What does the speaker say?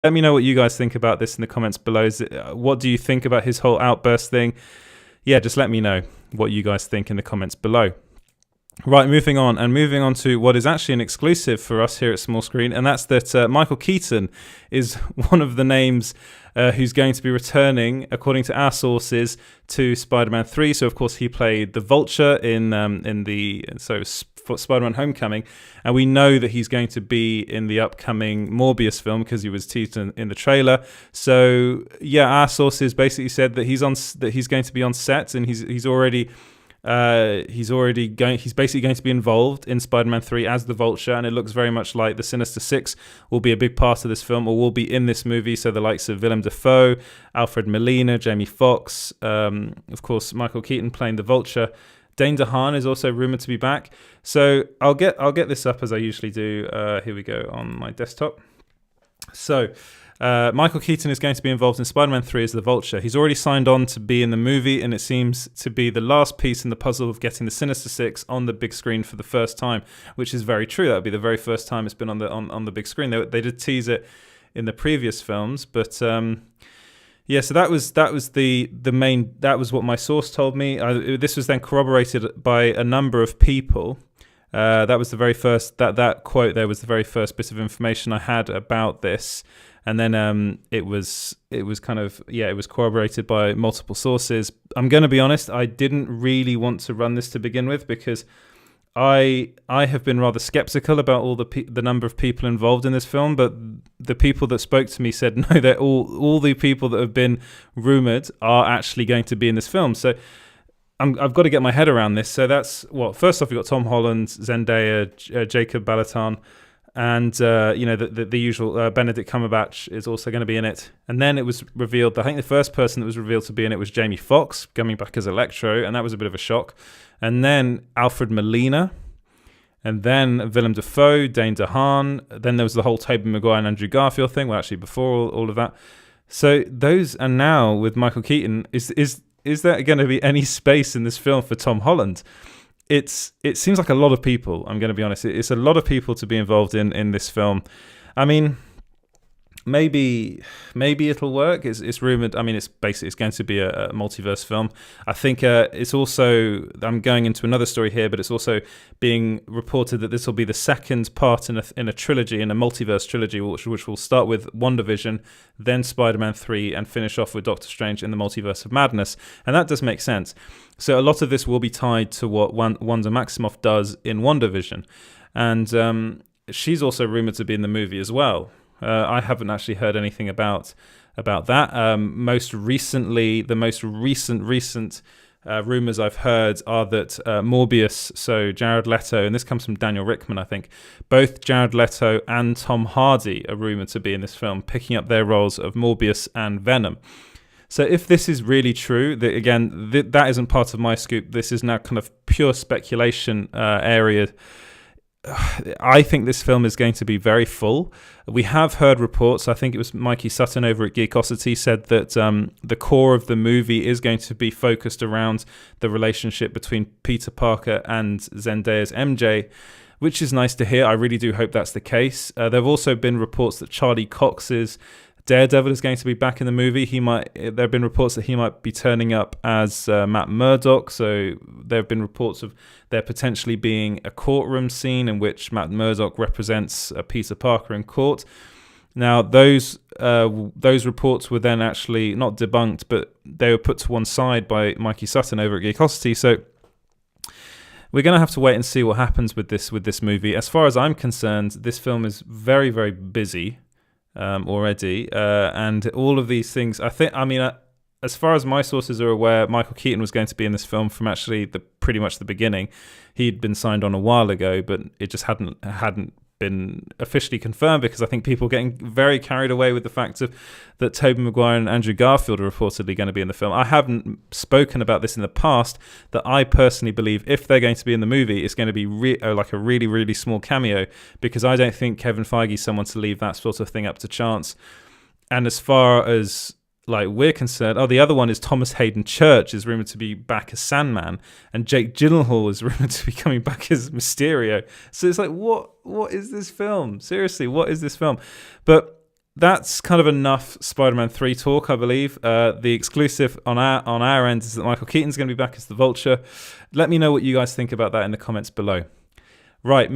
Let me know what you guys think about this in the comments below. What do you think about his whole outburst thing? Yeah, just let me know what you guys think in the comments below. Right, moving on to what is actually an exclusive for us here at Small Screen, and that's that Michael Keaton is one of the names who's going to be returning, according to our sources, to Spider-Man 3. So, of course, he played the Vulture in Spider-Man Homecoming, and we know that he's going to be in the upcoming Morbius film because he was teased in the trailer. So, yeah, our sources basically said that he's going to be on set, and he's basically going to be involved in Spider-Man 3 as the Vulture, and it looks very much like the Sinister Six will be a big part of this film, or will be in this movie. So the likes of Willem Dafoe, Alfred Molina, Jamie Foxx, of course Michael Keaton playing the Vulture. Dane DeHaan is also rumored to be back. So I'll get this up as I usually do. Here we go on my desktop. So Michael Keaton is going to be involved in Spider-Man 3 as the Vulture. He's already signed on to be in the movie, and it seems to be the last piece in the puzzle of getting the Sinister Six on the big screen for the first time, which is very true. That would be the very first time it's been on the big screen. They did tease it in the previous films, but yeah. So that was what my source told me. This was then corroborated by a number of people. That was the very first that quote there was the very first bit of information I had about this. And then it was corroborated by multiple sources. I'm going to be honest, I didn't really want to run this to begin with because I have been rather skeptical about all the number of people involved in this film. But the people that spoke to me said no, that all the people that have been rumored are actually going to be in this film. So I've got to get my head around this. So that's first off, we've got Tom Holland, Zendaya, Jacob Batalon. And the usual Benedict Cumberbatch is also going to be in it. And then it was revealed, I think the first person that was revealed to be in it was Jamie Foxx coming back as Electro, and that was a bit of a shock. And then Alfred Molina, and then Willem Dafoe, Dane DeHaan. Then there was the whole Tobey Maguire and Andrew Garfield thing. Well, actually before all of that. So those, and now with Michael Keaton, is there going to be any space in this film for Tom Holland? It seems like a lot of people. I'm going to be honest. It's a lot of people to be involved in this film. I mean, maybe it'll work. It's rumored. I mean, it's going to be a multiverse film. I think it's also. I'm going into another story here, but it's also being reported that this will be the second part in a trilogy, in a multiverse trilogy, which will start with WandaVision, then Spider-Man 3, and finish off with Doctor Strange in the Multiverse of Madness. And that does make sense. So a lot of this will be tied to what Wanda Maximoff does in WandaVision. And she's also rumored to be in the movie as well. I haven't actually heard anything about that. Most recently, the most recent rumors I've heard are that Morbius, so Jared Leto, and this comes from Daniel Rickman, I think, both Jared Leto and Tom Hardy are rumored to be in this film, picking up their roles of Morbius and Venom. So if this is really true, that isn't part of my scoop. This is now kind of pure speculation area. I think this film is going to be very full. We have heard reports. I think it was Mikey Sutton over at Geekosity said that the core of the movie is going to be focused around the relationship between Peter Parker and Zendaya's MJ, which is nice to hear. I really do hope that's the case. There have also been reports that Charlie Cox's Daredevil is going to be back in the movie. There have been reports that he might be turning up as Matt Murdock. So there have been reports of there potentially being a courtroom scene in which Matt Murdock represents Peter Parker in court. Now, those reports were then actually not debunked, but they were put to one side by Mikey Sutton over at Geekosity. So we're going to have to wait and see what happens with this movie. As far as I'm concerned, this film is very, very busy already, and all of these things. As far as my sources are aware, Michael Keaton was going to be in this film from actually pretty much the beginning. He'd been signed on a while ago, but it just hadn't been officially confirmed because I think people are getting very carried away with the fact that Tobey Maguire and Andrew Garfield are reportedly going to be in the film. I haven't spoken about this in the past, that I personally believe if they're going to be in the movie, it's going to be like a really, really small cameo, because I don't think Kevin Feige is someone to leave that sort of thing up to chance. And as far as we're concerned, the other one is Thomas Hayden Church is rumored to be back as Sandman, and Jake Gyllenhaal is rumored to be coming back as Mysterio. So it's like, what is this film? Seriously, what is this film? But that's kind of enough Spider-Man 3 talk, I believe. The exclusive on our end is that Michael Keaton's going to be back as the Vulture. Let me know what you guys think about that in the comments below. Right,